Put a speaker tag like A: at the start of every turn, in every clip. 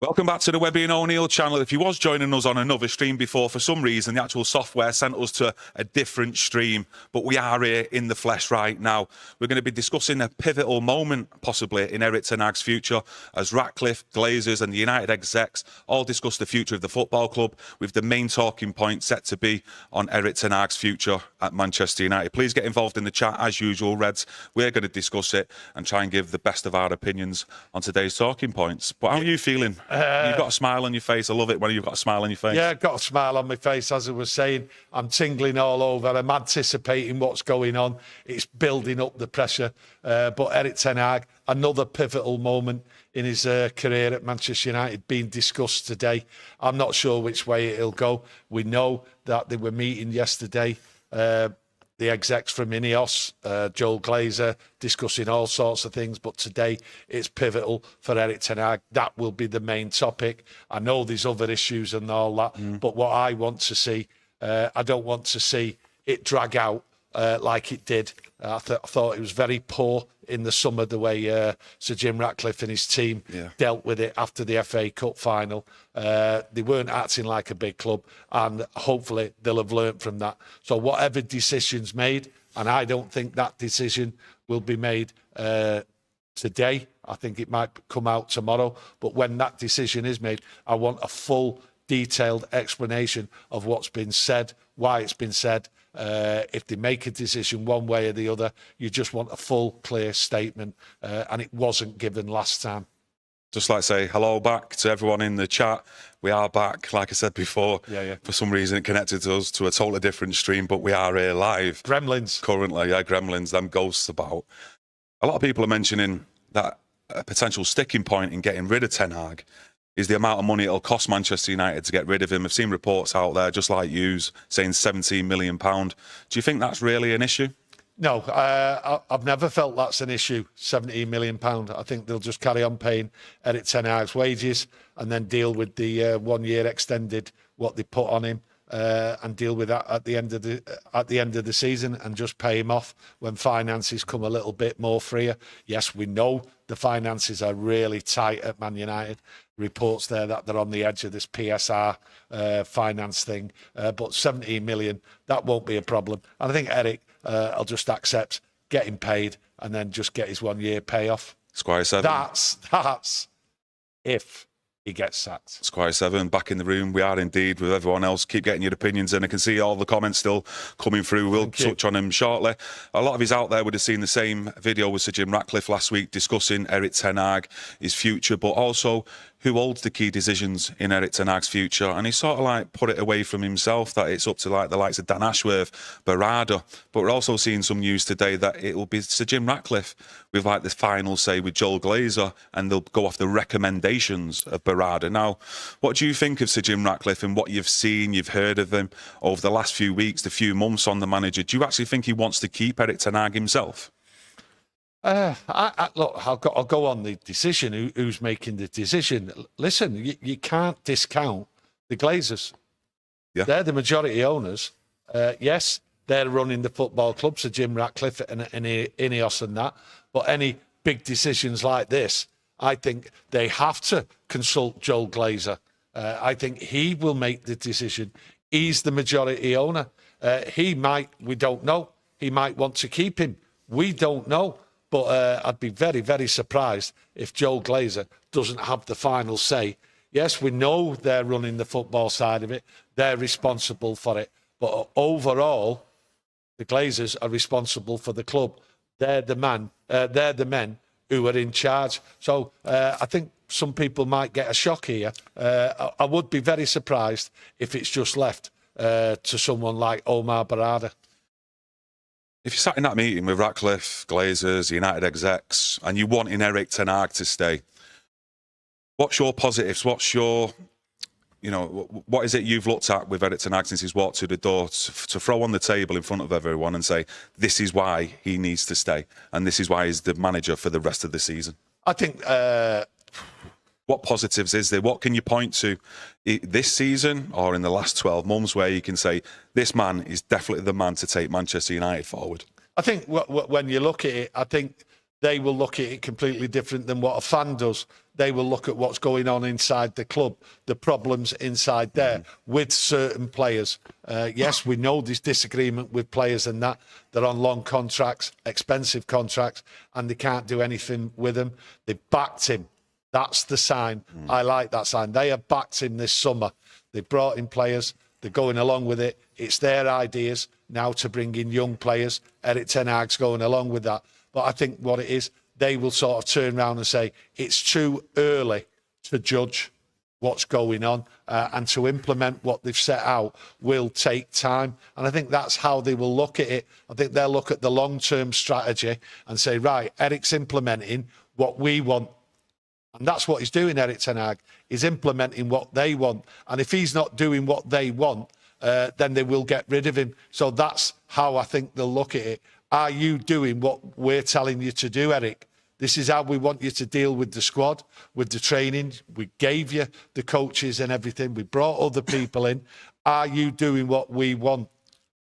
A: Welcome back to the Webby O'Neill channel. If you was joining us on another stream before, for some reason the actual software sent us to a different stream, but we are here in the flesh right now. We're going to be discussing a pivotal moment possibly in Erik ten Hag's future as Ratcliffe, Glazers and the United execs all discuss the future of the football club, with the main talking point set to be on Erik ten Hag's future at Manchester United. Please get involved in the chat as usual, Reds. We're going to discuss it and try and give the best of our opinions on today's talking points. But how are you feeling? You've got a smile on your face. I love it when you've got a smile on your face.
B: Yeah, I've got a smile on my face, as I was saying. I'm tingling all over. I'm anticipating what's going on. It's building up the pressure. But Erik ten Hag, another pivotal moment in his career at Manchester United being discussed today. I'm not sure which way it'll go. We know that they were meeting yesterday. The execs from INEOS, Joel Glazer, discussing all sorts of things. But today, it's pivotal for Erik ten Hag. That will be the main topic. I know there's other issues and all that. But what I want to see, I don't want to see it drag out like it did. I thought it was very poor in the summer, the way Sir Jim Ratcliffe and his team dealt with it after the FA Cup final. They weren't acting like a big club, and hopefully they'll have learnt from that. So whatever decision's made, and I don't think that decision will be made today. I think it might come out tomorrow. But when that decision is made, I want a full, detailed explanation of what's been said, why it's been said. If they make a decision one way or the other, you just want a full, clear statement, and it wasn't given last time.
A: Just like to say hello back to everyone in the chat. We are back, like I said before. For some reason it connected us to a totally different stream, but we are here live.
B: Gremlins.
A: Currently, Gremlins, them ghosts about. A lot of people are mentioning that a potential sticking point in getting rid of ten Hag is the amount of money it'll cost Manchester United to get rid of him. I've seen reports out there, just like yous, saying £17 million. Do you think that's really an issue?
B: No, I've never felt that's an issue, £17 million. I think they'll just carry on paying Erik ten Hag's wages and then deal with the 1 year extended, what they put on him, and deal with that at the end of the season and just pay him off when finances come a little bit more freer. Yes, we know the finances are really tight at Man United. Reports there that they're on the edge of this PSR finance thing. But 17 million, that won't be a problem. And I think Erik will just accept getting paid and then just get his 1 year payoff.
A: Squire 7.
B: That's if he gets sacked.
A: Squire 7, back in the room. We are indeed with everyone else. Keep getting your opinions in. I can see all the comments still coming through. We'll touch on him shortly. A lot of us out there would have seen the same video with Sir Jim Ratcliffe last week discussing Erik ten Hag, his future, but also who holds the key decisions in Erik ten Hag's future. And he sort of like put it away from himself that it's up to like the likes of Dan Ashworth, Barada. But we're also seeing some news today that it will be Sir Jim Ratcliffe with like the final say with Joel Glazer, and they'll go off the recommendations of Barada. Now, what do you think of Sir Jim Ratcliffe and what you've seen, you've heard of him over the last few weeks, the few months on the manager? Do you actually think he wants to keep Erik ten Hag himself?
B: Look, I'll go on the decision. Who's making the decision? Listen, you can't discount the Glazers. Yeah. They're the majority owners. Yes, they're running the football club, so Jim Ratcliffe and INEOS and that. But any big decisions like this, I think they have to consult Joel Glazer. I think he will make the decision. He's the majority owner. He might, we don't know, he might want to keep him. We don't know. But I'd be very, very surprised if Joel Glazer doesn't have the final say. Yes, we know they're running the football side of it. They're responsible for it. But overall, the Glazers are responsible for the club. They're the men who are in charge. So I think some people might get a shock here. I would be very surprised if it's just left to someone like Omar Barada.
A: If you sat in that meeting with Ratcliffe, Glazers, United execs, and you want in Erik ten Hag to stay, what's your positives? What's your, what is it you've looked at with Erik ten Hag since he's walked through the door to throw on the table in front of everyone and say, this is why he needs to stay, and this is why he's the manager for the rest of the season?
B: I think...
A: what positives is there? What can you point to this season or in the last 12 months where you can say, this man is definitely the man to take Manchester United forward?
B: I think when you look at it, I think they will look at it completely different than what a fan does. they will look at what's going on inside the club, the problems inside there with certain players. Yes, we know there's disagreement with players and that. They're on long contracts, expensive contracts, and they can't do anything with them. They've backed him. That's the sign. I like that sign. They have backed him this summer. They've brought in players. They're going along with it. It's their ideas now to bring in young players. Erik ten Hag's going along with that. But I think what it is, they will sort of turn around and say it's too early to judge what's going on, and to implement what they've set out will take time. And I think that's how they will look at it. I think they'll look at the long-term strategy and say, right, Erik's implementing what we want. And that's what he's doing, Erik ten Hag. He's implementing what they want. And if he's not doing what they want, then they will get rid of him. So that's how I think they'll look at it. Are you doing what we're telling you to do, Erik? This is how we want you to deal with the squad, with the training. We gave you the coaches and everything. We brought other people in. Are you doing what we want?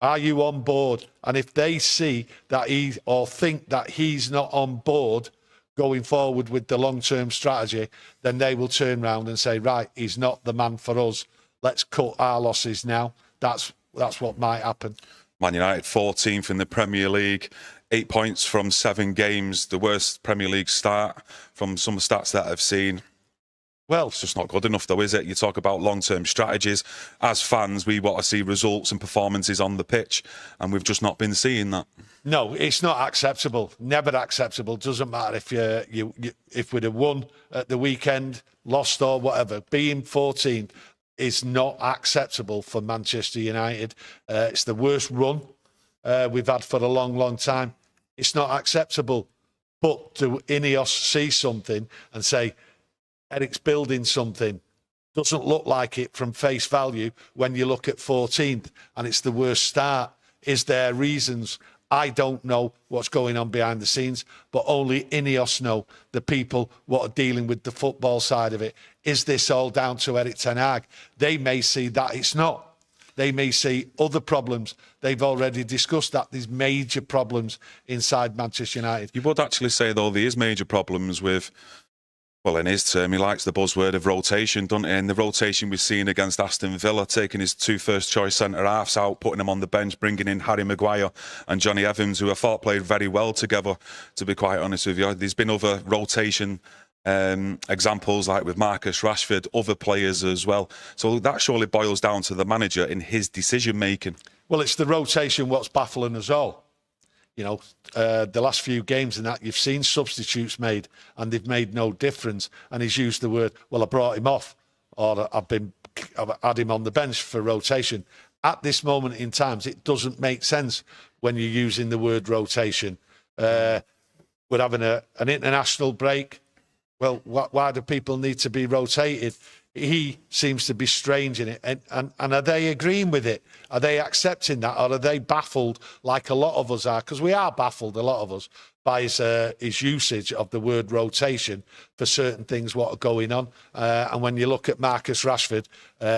B: Are you on board? And if they see that or think that he's not on board going forward with the long-term strategy, then they will turn around and say, right, he's not the man for us. Let's cut our losses now. That's what might happen.
A: Man United 14th in the Premier League, 8 points from 7 games, the worst Premier League start from some stats that I've seen. Well, it's just not good enough though, is it? You talk about long-term strategies. As fans, we want to see results and performances on the pitch, and we've just not been seeing that.
B: No, it's not acceptable. Never acceptable. Doesn't matter if we'd have won at the weekend, lost or whatever. Being 14th is not acceptable for Manchester United. It's the worst run we've had for a long, long time. It's not acceptable. But do INEOS see something and say, Erik's building something? Doesn't look like it from face value when you look at 14th and it's the worst start. Is there reasons? I don't know what's going on behind the scenes, but only INEOS know, the people what are dealing with the football side of it. Is this all down to Erik ten Hag? They may see that it's not. They may see other problems. They've already discussed that there's major problems inside Manchester United.
A: You would actually say, though, there is major problems with, well, in his term, he likes the buzzword of rotation, doesn't he? And the rotation we've seen against Aston Villa, taking his 2 first-choice centre-halves out, putting them on the bench, bringing in Harry Maguire and Johnny Evans, who I thought played very well together, to be quite honest with you. There's been other rotation examples, like with Marcus Rashford, other players as well. So that surely boils down to the manager in his decision-making.
B: Well, it's the rotation what's baffling us all. You know, the last few games and that, you've seen substitutes made and they've made no difference. And he's used the word, well, I brought him off, or I've had him on the bench for rotation. At this moment in time, it doesn't make sense when you're using the word rotation. We're having an international break. Well, why do people need to be rotated? He seems to be strange in it. And are they agreeing with it? Are they accepting that? Or are they baffled like a lot of us are? Because we are baffled, a lot of us, by his usage of the word rotation for certain things what are going on. And when you look at Marcus Rashford,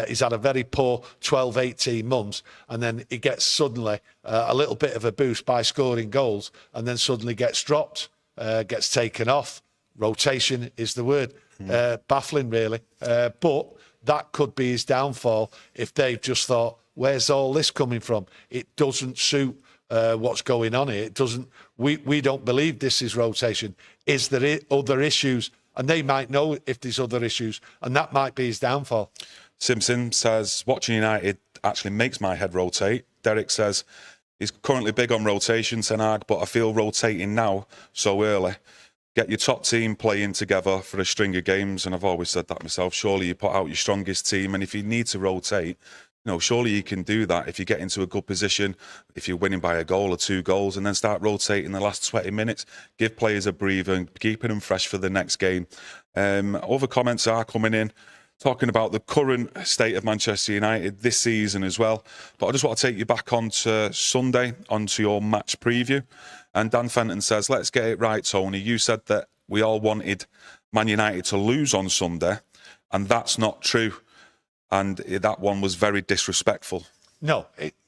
B: he's had a very poor 12, 18 months. And then he gets suddenly a little bit of a boost by scoring goals, and then suddenly gets dropped, gets taken off. Rotation is the word. Baffling, really. But that could be his downfall if they've just thought, where's all this coming from? It doesn't suit what's going on here. It doesn't. We don't believe this is rotation. Is there other issues? And they might know if there's other issues, and that might be his downfall.
A: Simpson says, watching United actually makes my head rotate. Derek says, he's currently big on rotation, Ten Hag, but I feel rotating now so early. Get your top team playing together for a string of games, and I've always said that myself. Surely you put out your strongest team, and if you need to rotate, you know, surely you can do that if you get into a good position, if you're winning by a goal or 2 goals, and then start rotating the last 20 minutes. Give players a breather and keeping them fresh for the next game. Other comments are coming in, talking about the current state of Manchester United this season as well. But I just want to take you back onto Sunday, onto your match preview. And Dan Fenton says, let's get it right, Tony. You said that we all wanted Man United to lose on Sunday, and that's not true. And that one was very disrespectful. No,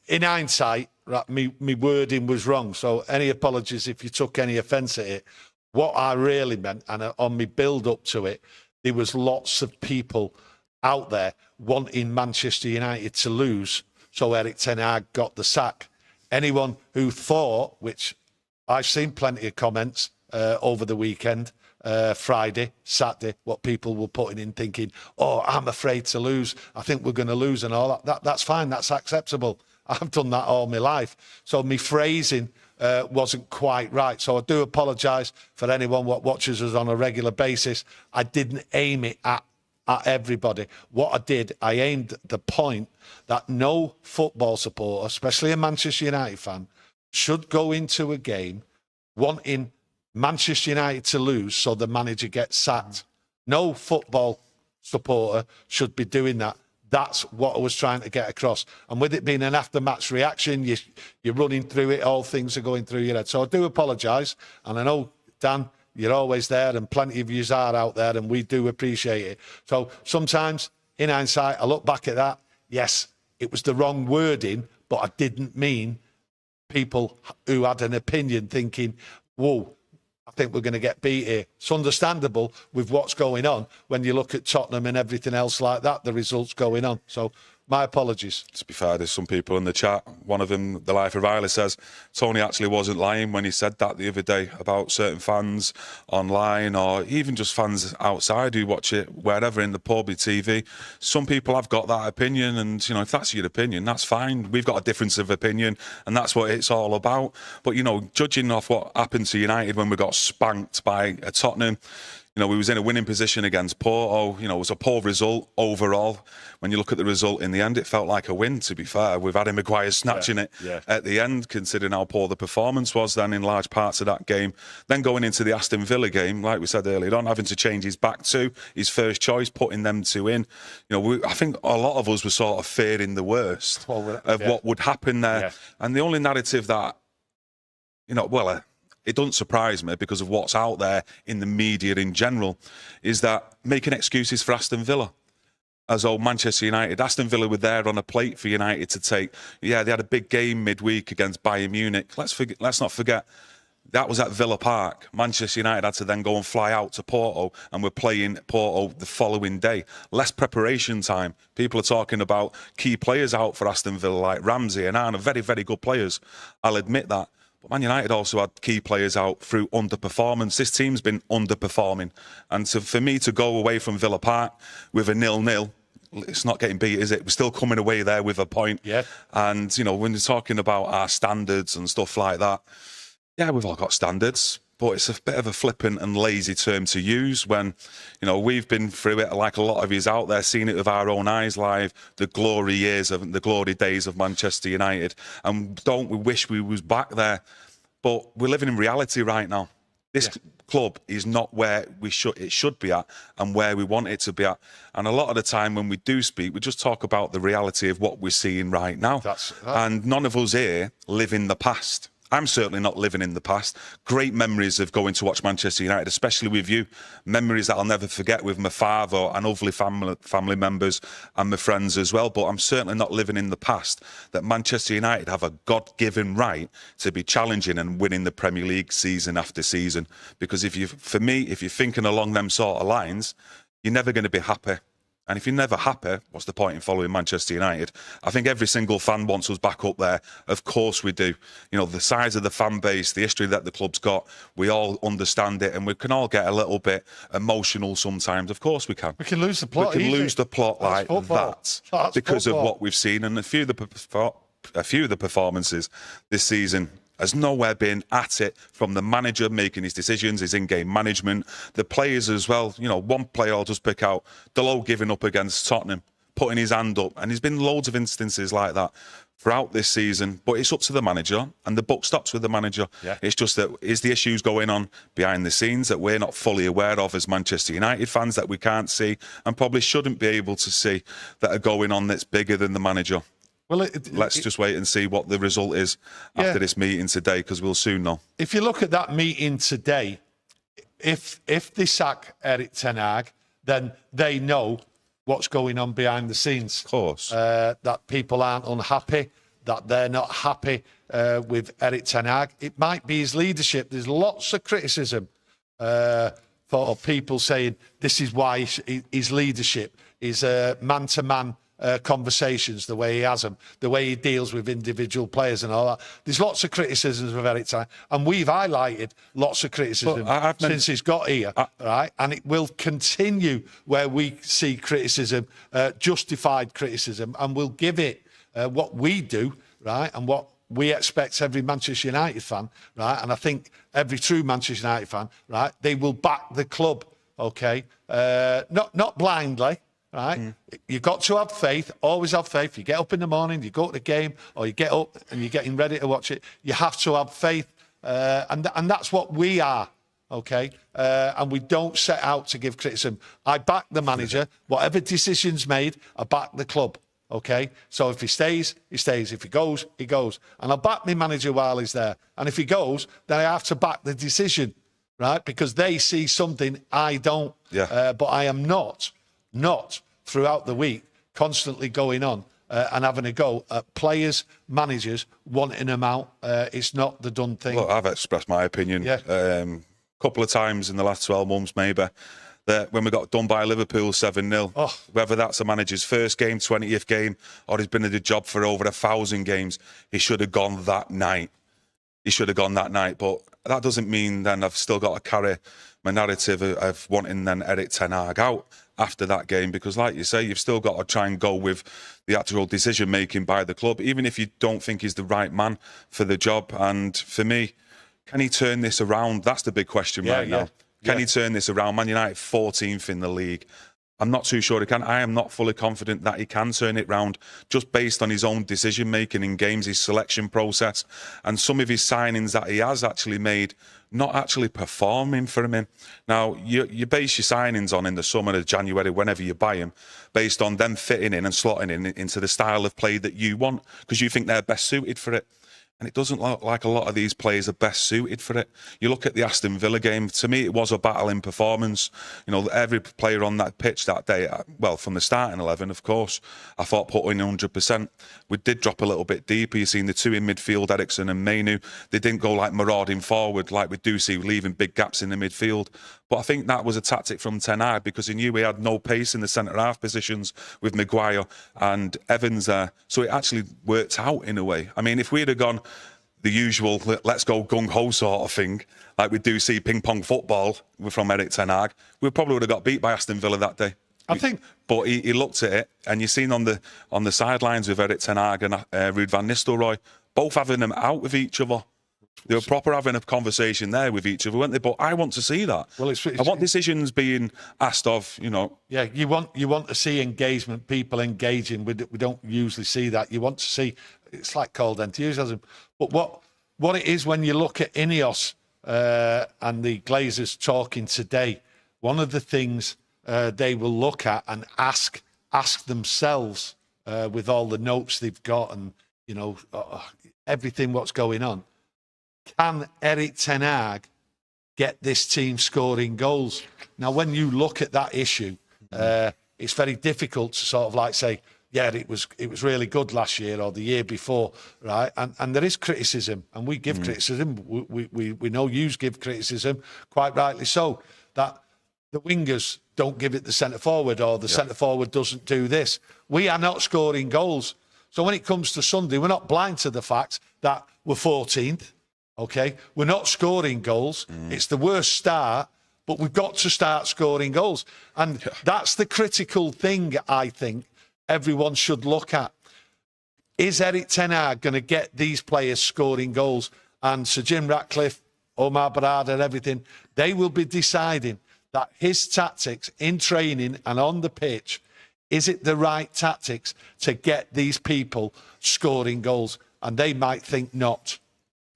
B: in hindsight, me wording was wrong. So any apologies if you took any offence at it. What I really meant, and on me build up to it, there was lots of people out there wanting Manchester United to lose, so Erik ten Hag got the sack. Anyone who thought, which I've seen plenty of comments over the weekend, Friday, Saturday, what people were putting in thinking, oh, I'm afraid to lose, I think we're going to lose and all that. That's fine, that's acceptable. I've done that all my life. So my phrasing wasn't quite right. So I do apologise for anyone what watches us on a regular basis. I didn't aim it at everybody. What I did, I aimed the point that no football supporter, especially a Manchester United fan, should go into a game wanting Manchester United to lose so the manager gets sacked. No football supporter should be doing that. That's what I was trying to get across. And with it being an after-match reaction, you're running through it, all things are going through your head. So I do apologise. And I know, Dan, you're always there and plenty of yous are out there and we do appreciate it. So sometimes, in hindsight, I look back at that. Yes, it was the wrong wording, but I didn't mean people who had an opinion thinking, whoa, I think we're going to get beat here. It's understandable with what's going on when you look at Tottenham and everything else like that, the results going on. So my apologies.
A: To be fair, there's some people in the chat. One of them, The Life of Riley, says Tony actually wasn't lying when he said that the other day about certain fans online or even just fans outside who watch it wherever in the pub, TV. Some people have got that opinion, and if that's your opinion, that's fine. We've got a difference of opinion, and that's what it's all about. But judging off what happened to United when we got spanked by Tottenham. We was in a winning position against Porto. It was a poor result overall. When you look at the result in the end, it felt like a win, to be fair. With Harry Maguire snatching it at the end, considering how poor the performance was then in large parts of that game. Then going into the Aston Villa game, like we said earlier on, having to change his back two, his first choice, putting them two in. I think a lot of us were sort of fearing the worst of what would happen there. Yeah. And the only narrative that, it doesn't surprise me because of what's out there in the media in general, is that making excuses for Aston Villa. As old Manchester United, Aston Villa were there on a plate for United to take. Yeah, they had a big game midweek against Bayern Munich. Let's not forget, that was at Villa Park. Manchester United had to then go and fly out to Porto, and we're playing Porto the following day. Less preparation time. People are talking about key players out for Aston Villa, like Ramsey and Arnold, very, very good players. I'll admit that. Man United also had key players out through underperformance. This team's been underperforming. And for me to go away from Villa Park with a 0-0, it's not getting beat, is it? We're still coming away there with a point. Yeah. And, when you're talking about our standards and stuff like that, yeah, we've all got standards. But it's a bit of a flippant and lazy term to use when, we've been through it, like a lot of yous out there, seen it with our own eyes live, the glory days of Manchester United. And don't we wish we was back there? But we're living in reality right now. This club is not where it should be at and where we want it to be at. And a lot of the time when we do speak, we just talk about the reality of what we're seeing right now. And none of us here live in the past. I'm certainly not living in the past. Great memories of going to watch Manchester United, especially with you. Memories that I'll never forget with my father and lovely family members and my friends as well. But I'm certainly not living in the past. That Manchester United have a God-given right to be challenging and winning the Premier League season after season. Because if you're thinking along them sort of lines, you're never going to be happy. And if you're never happy, what's the point in following Manchester United? I think every single fan wants us back up there. Of course we do. The size of the fan base, the history that the club's got, we all understand it, and we can all get a little bit emotional sometimes. Of course we can.
B: We can lose the plot.
A: We can lose the plot like that because of what we've seen. And a few of the performances this season has nowhere been at it, from the manager making his decisions, his in-game management, the players as well. One player I'll just pick out, Delo giving up against Tottenham, putting his hand up. And there's been loads of instances like that throughout this season. But it's up to the manager, and the buck stops with the manager. Yeah. It's just that is the issues going on behind the scenes that we're not fully aware of as Manchester United fans, that we can't see and probably shouldn't be able to see, that are going on that's bigger than the manager. Well, let's just wait and see what the result is after this meeting today, because we'll soon know. If you look at that meeting today, if they sack Erik ten Hag, then they know what's going on behind the scenes. Of course. That people aren't unhappy, that they're not happy with Erik ten Hag. It might be his leadership. There's lots of criticism for
B: for people saying this is why his leadership, his man-to-man conversations, the way he has them, the way he deals with individual players and all that. There's lots of criticisms of Erik Ten Hag, and we've highlighted lots of criticism since he's got here, right? And it will continue where we see criticism, justified criticism, and we'll give it what we do, right, and what we expect every Manchester United fan, right, and I think every true Manchester United fan, right, they will back the club, okay, not blindly. Right, you've got to have faith. Always have faith. You get up in the morning, you go to the game, or you get up and you're getting ready to watch it. You have to have faith, and that's what we are. Okay, and we don't set out to give criticism. I back the manager. Whatever decision's made, I back the club. Okay, so if he stays, he stays. If he goes, he goes. And I'll back my manager while he's there. And if he goes, then I have to back the decision, right? Because they see something I don't.
A: Yeah.
B: But I am not throughout the week constantly going on and having a go at players, managers, wanting them out. It's not the done thing.
A: Look, I've expressed my opinion a couple of times in the last 12 months, maybe, that when we got done by Liverpool 7-0, whether that's a manager's first game, 20th game, or he's been in the job for over 1,000 games, he should have gone that night. He should have gone that night. But that doesn't mean then I've still got to carry my narrative of wanting then Erik Ten Hag out after that game, because like you say, you've still got to try and go with the actual decision making by the club, even if you don't think he's the right man for the job. And for me, can he turn this around? That's the big question right now. Can he turn this around? Man United 14th in the league. I'm not too sure he can. I am not fully confident that he can turn it round, just based on his own decision making in games, his selection process, and some of his signings that he has actually made not actually performing for him. Now, you base your signings on in the summer of January, whenever you buy them, based on them fitting in and slotting in into the style of play that you want, because you think they're best suited for it. And it doesn't look like a lot of these players are best suited for it. You look at the Aston Villa game, to me, it was a battling performance. You know, every player on that pitch that day, well, from the starting 11, of course, I thought put in 100%. We did drop a little bit deeper. You've seen the two in midfield, Eriksen and Manu. They didn't go like marauding forward like we do see, leaving big gaps in the midfield. But I think that was a tactic from Ten Hag, because he knew he had no pace in the centre-half positions with Maguire and Evans there. So it actually worked out in a way. I mean, if we'd have gone the usual let's go gung-ho sort of thing, like we do see ping-pong football from Erik Ten Hag, we probably would have got beat by Aston Villa that day.
B: I think.
A: But he looked at it, and you've seen on the sidelines with Erik Ten Hag and Ruud van Nistelrooy, both having them out with each other. They were proper having a conversation there with each other, weren't they? But I want to see that. Well, I want decisions being asked of, you know. Yeah,
B: you want to see engagement, people engaging. We don't usually see that. You want to see, it's like cold enthusiasm. But what it is when you look at INEOS and the Glazers talking today, one of the things they will look at and ask themselves with all the notes they've got and, you know, everything what's going on. Can Erik Ten Hag get this team scoring goals? Now, when you look at that issue, it's very difficult to sort of like say, yeah, it was really good last year or the year before, right? And there is criticism, and we give criticism. We know you give criticism, quite rightly so, that the wingers don't give it the centre forward, or the centre forward doesn't do this. We are not scoring goals. So when it comes to Sunday, we're not blind to the fact that we're 14th. Okay, we're not scoring goals. It's the worst start, but we've got to start scoring goals. And that's the critical thing, I think, everyone should look at. Is Erik Ten Hag going to get these players scoring goals? And Sir Jim Ratcliffe, Omar Barada, everything, they will be deciding that his tactics in training and on the pitch, is it the right tactics to get these people scoring goals? And they might think not.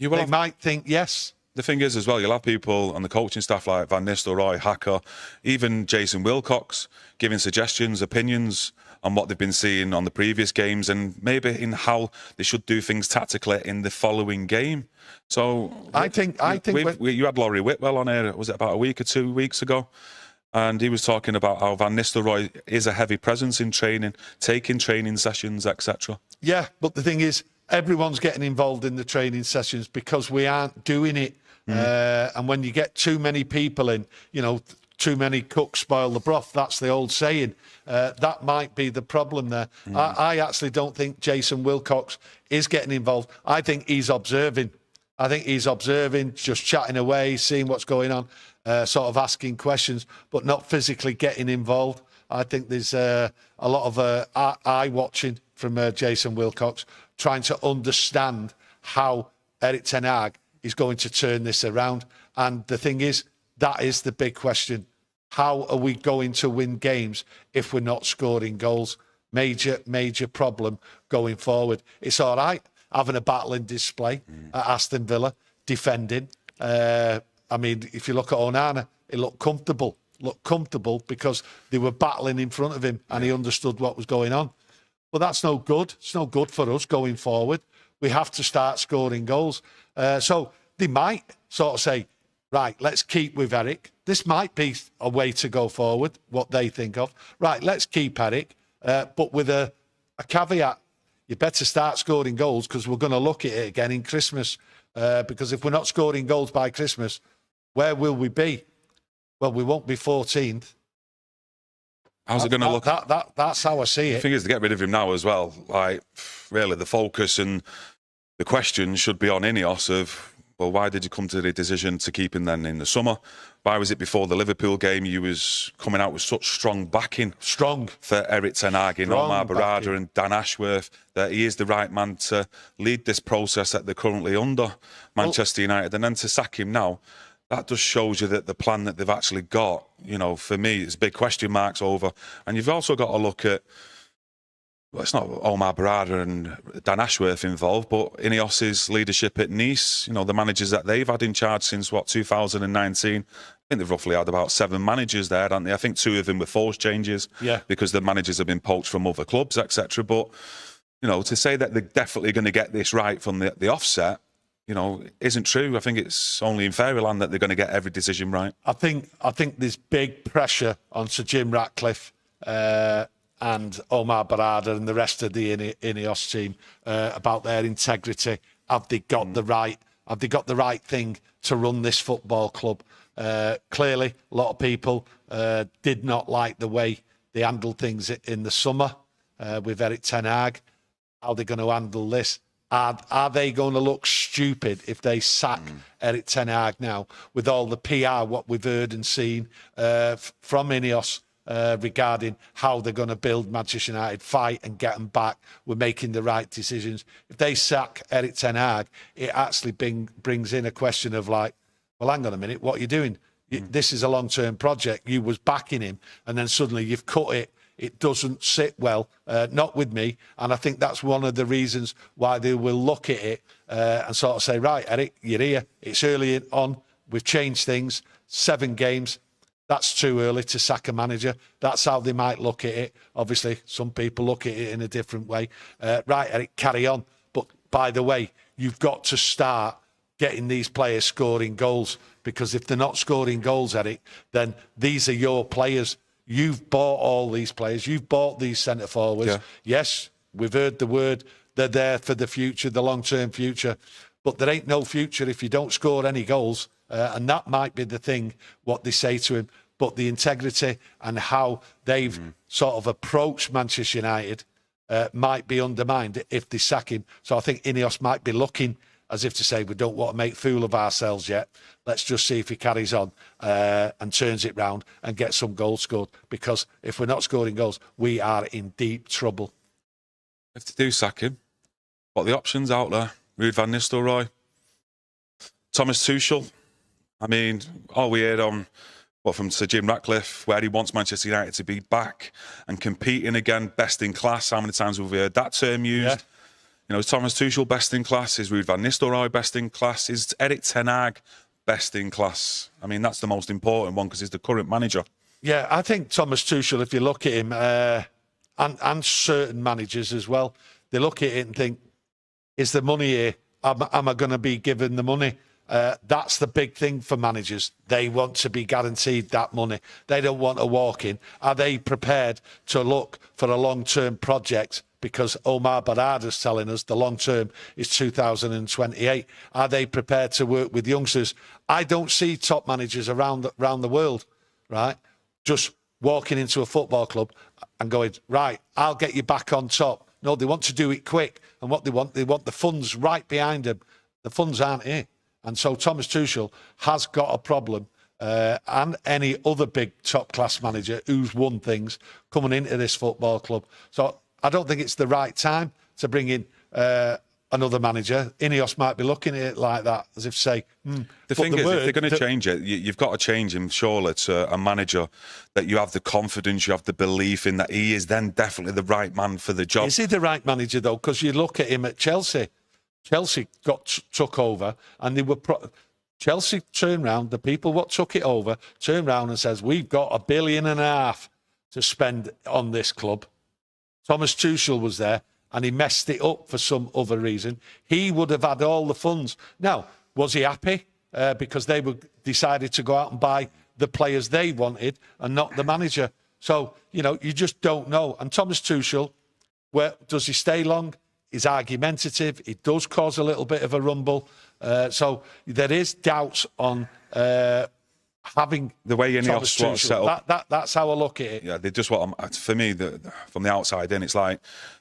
B: They might think yes.
A: The thing is as well, you'll have people on the coaching staff like Van Nistelrooy, Hacker, even Jason Wilcox, giving suggestions, opinions on what they've been seeing on the previous games, and maybe in how they should do things tactically in the following game. So
B: I think
A: you had Laurie Whitwell on here, was it about a week or 2 weeks ago? And he was talking about how Van Nistelrooy is a heavy presence in training, taking training sessions, etc.
B: Yeah, but the thing is, everyone's getting involved in the training sessions because we aren't doing it. And when you get too many people in, you know, too many cooks spoil the broth. That's the old saying. That might be the problem there. I actually don't think Jason Wilcox is getting involved. I think he's observing. Just chatting away, seeing what's going on, sort of asking questions, but not physically getting involved. I think there's a lot of eye-watching from Jason Wilcox, trying to understand how Erik ten Hag is going to turn this around. And the thing is, that is the big question. How are we going to win games if we're not scoring goals? Major problem going forward. It's all right having a battling display at Aston Villa, defending. I mean, if you look at Onana, it looked comfortable because they were battling in front of him and he understood what was going on. But that's no good. It's no good for us going forward. We have to start scoring goals. So they might sort of say, right, let's keep with Erik. This might be a way to go forward, what they think of. Right, let's keep Erik, but with a caveat. You better start scoring goals because we're going to look at it again in Christmas. Because if we're not scoring goals by Christmas, where will we be? Well, we won't be 14th.
A: How's it going to look?
B: That's how I see it.
A: The thing is to get rid of him now as well. Like, really, the focus and the question should be on INEOS of, well, why did you come to the decision to keep him then in the summer? Why was it before the Liverpool game you was coming out with such strong backing? For Erik ten Hag in Omar Barada and Dan Ashworth, that he is the right man to lead this process that they're currently under, Manchester United. And then to sack him now, that just shows you that the plan that they've actually got, you know, for me, it's big question marks over. And you've also got to look at, well, it's not Omar Barada and Dan Ashworth involved, but INEOS's leadership at Nice, you know, the managers that they've had in charge since, 2019. I think they've roughly had about 7 managers there, haven't they? I think 2 of them were forced changes because the managers have been poached from other clubs, etc. But, you know, to say that they're definitely going to get this right from the offset, you know, isn't true. I think it's only in fairyland that they're going to get every decision right.
B: I think there's big pressure on Sir Jim Ratcliffe and Omar Barada and the rest of the INEOS team about their integrity. Have they got the right? Have they got the right thing to run this football club? Clearly, a lot of people did not like the way they handled things in the summer with Erik ten Hag. How are they going to handle this? Are they going to look stupid if they sack Erik ten Hag now with all the PR, what we've heard and seen from INEOS? Regarding how they're going to build Manchester United, fight and get them back. We're making the right decisions. If they sack Erik ten Hag, it actually brings in a question of like, well, hang on a minute, what are you doing? This is a long-term project. You was backing him, and then suddenly you've cut it. It doesn't sit well, not with me. And I think that's one of the reasons why they will look at it and sort of say, right, Erik, you're here. It's early on. We've changed things. 7 games. That's too early to sack a manager. That's how they might look at it. Obviously, some people look at it in a different way. Right, Erik, carry on. But by the way, you've got to start getting these players scoring goals, because if they're not scoring goals, Erik, then these are your players. You've bought all these players. You've bought these centre forwards. Yes, we've heard the word. They're there for the future, the long-term future. But there ain't no future if you don't score any goals. And that might be the thing, what they say to him. But the integrity and how they've sort of approached Manchester United might be undermined if they sack him. So I think INEOS might be looking as if to say, we don't want to make a fool of ourselves yet. Let's just see if he carries on and turns it round and gets some goals scored. Because if we're not scoring goals, we are in deep trouble.
A: If they do sack him, what are the options out there? Ruud van Nistelrooy, Thomas Tuchel. I mean, all we heard on from Sir Jim Ratcliffe, where he wants Manchester United to be back and competing again, best in class. How many times have we heard that term used? You know, is Thomas Tuchel best in class? Is Ruud van Nistelrooy best in class? Is Erik ten Hag best in class? I mean, that's the most important one because he's the current manager. Yeah,
B: I think Thomas Tuchel, if you look at him, and certain managers as well, they look at it and think, is the money here? Am I going to be given the money? That's the big thing for managers. They want to be guaranteed that money. They don't want to walk in. Are they prepared to look for a long-term project? Because Omar Barada's telling us the long term is 2028. Are they prepared to work with youngsters? I don't see top managers around the world right, just walking into a football club and going, right, I'll get you back on top. No, they want to do it quick. And what they want the funds right behind them. The funds aren't here. And so Thomas Tuchel has got a problem, and any other big top-class manager who's won things coming into this football club. So I don't think it's the right time to bring in another manager. INEOS might be looking at it like that, as if to say,
A: The thing is, if they're going to change it, you've got to change him, surely, to a manager that you have the confidence, you have the belief in, that he is then definitely the right man for the job.
B: Is he the right manager, though? Because you look at him at Chelsea. Chelsea took over, and they were... Chelsea turned round, the people what took it over, turned round and says, we've got £1.5 billion to spend on this club. Thomas Tuchel was there, and he messed it up for some other reason. He would have had all the funds. Now, was he happy? Because they decided to go out and buy the players they wanted and not the manager. So, you know, you just don't know. And Thomas Tuchel, where does he stay long? He's argumentative. It does cause a little bit of a rumble. So there is doubts on having
A: the way INEOS want to set up.
B: That's how I look at it.
A: Yeah, they just want, for me, from the outside in, it's like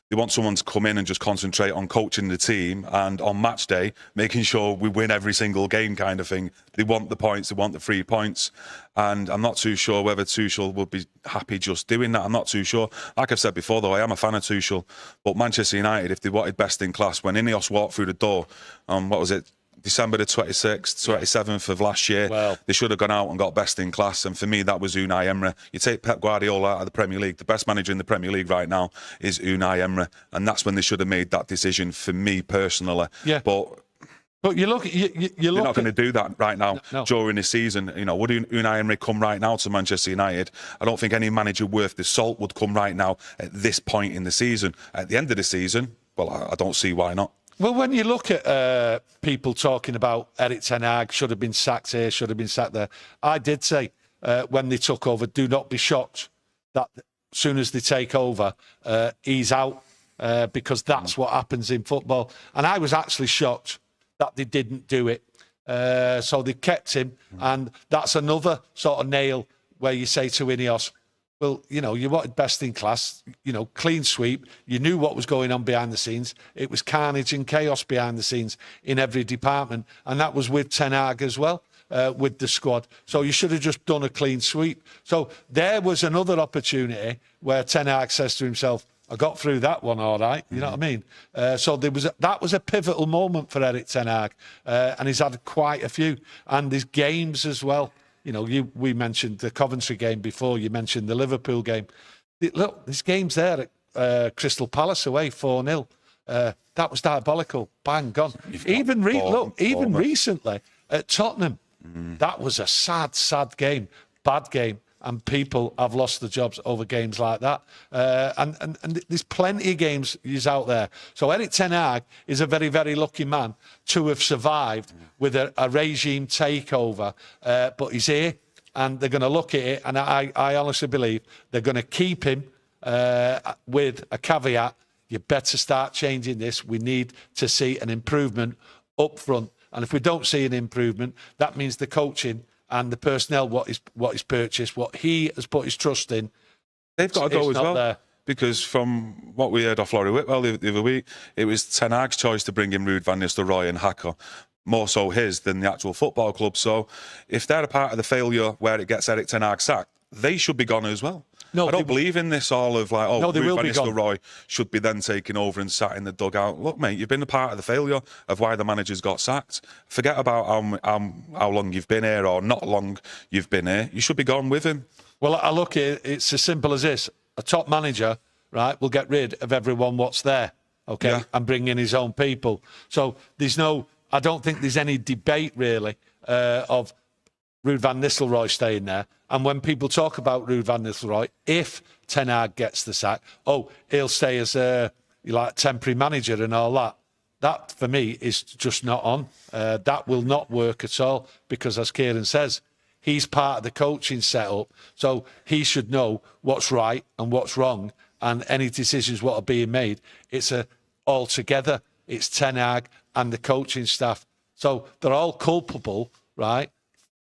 A: they want someone to come in and just concentrate on coaching the team and on match day, making sure we win every single game kind of thing. They want the points, they want the 3 points. And I'm not too sure whether Tuchel would be happy just doing that. I'm not too sure. Like I've said before, though, I am a fan of Tuchel. But Manchester United, if they wanted best in class, when INEOS walked through the door, what was it? December the 26th, 27th of last year, they should have gone out and got best in class. And for me, that was Unai Emery. You take Pep Guardiola out of the Premier League, the best manager in the Premier League right now is Unai Emery. And that's when they should have made that decision for me personally.
B: Yeah.
A: But
B: you look at... You're
A: not going to do that right now during the season. You know, would Unai Emery come right now to Manchester United? I don't think any manager worth the salt would come right now at this point in the season. At the end of the season, well, I don't see why not.
B: Well, when you look at people talking about Erik ten Hag should have been sacked here, should have been sacked there, I did say when they took over, do not be shocked that as soon as they take over, he's out, because that's what happens in football. And I was actually shocked that they didn't do it. So they kept him, and that's another sort of nail where you say to INEOS, well, you know, you wanted best in class, you know, clean sweep. You knew what was going on behind the scenes. It was carnage and chaos behind the scenes in every department. And that was with Ten Hag as well, with the squad. So you should have just done a clean sweep. So there was another opportunity where Ten Hag says to himself, I got through that one all right. You know what I mean? So that was a pivotal moment for Erik ten Hag. And he's had quite a few. And there's games as well. You know, we mentioned the Coventry game before. You mentioned the Liverpool game. Look, there's games there at Crystal Palace away, 4-0. That was diabolical. Bang, gone. Even recently at Tottenham, that was a sad, sad game, bad game. And people have lost their jobs over games like that. And there's plenty of games he's out there. So Erik ten Hag is a very, very lucky man to have survived with a regime takeover. But he's here, and they're going to look at it. And I honestly believe they're going to keep him with a caveat. You better start changing this. We need to see an improvement up front. And if we don't see an improvement, that means the coaching and the personnel, what he's purchased, what he has put his trust in,
A: they've got to go as well.
B: There.
A: Because from what we heard off Laurie Whitwell the other week, it was Ten Hag's choice to bring in Ruud van Nistelrooy and Hacker, more so his than the actual football club. So if they're a part of the failure where it gets Erik ten Hag sacked, they should be gone as well. No, I don't believe in this all of like, Ruud van Nistelrooy should be then taken over and sat in the dugout. Look, mate, you've been a part of the failure of why the manager's got sacked. Forget about how long you've been here or not long you've been here. You should be gone with him. Well,
B: I look at it, it's as simple as this. A top manager, right, will get rid of everyone what's there, okay, and bring in his own people. So I don't think there's any debate really of Ruud van Nistelrooy staying there. And when people talk about Ruud van Nistelrooy, if Ten Hag gets the sack, he'll stay as a temporary manager and all that. That, for me, is just not on. That will not work at all because, as Kieron says, he's part of the coaching setup. So he should know what's right and what's wrong, and any decisions what are being made. It's all together. It's Ten Hag and the coaching staff. So they're all culpable, right,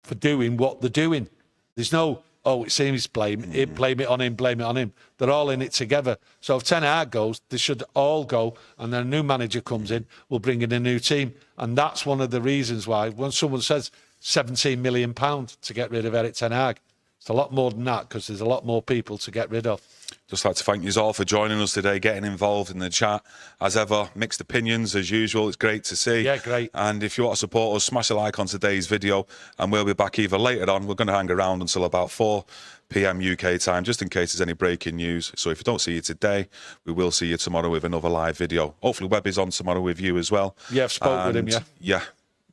B: for doing what they're doing. There's no, oh, it seems blame it on him. They're all in it together. So if Ten Hag goes, they should all go, and then a new manager comes in, we'll bring in a new team. And that's one of the reasons why, when someone says £17 million to get rid of Erik Ten Hag, it's a lot more than that, because there's a lot more people to get rid of.
A: Just like to thank you all for joining us today, getting involved in the chat. As ever, mixed opinions as usual. It's great to see.
B: Yeah, great.
A: And if you want to support us, smash a like on today's video, and we'll be back either later on. We're going to hang around until about 4 p.m. UK time, just in case there's any breaking news. So if we don't see you today, we will see you tomorrow with another live video. Hopefully Webby's on tomorrow with you as well.
B: Yeah, I've spoke with him, yeah.
A: Yeah.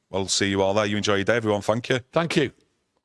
A: We'll see you all there. You enjoy your day, everyone. Thank you.
B: Thank you.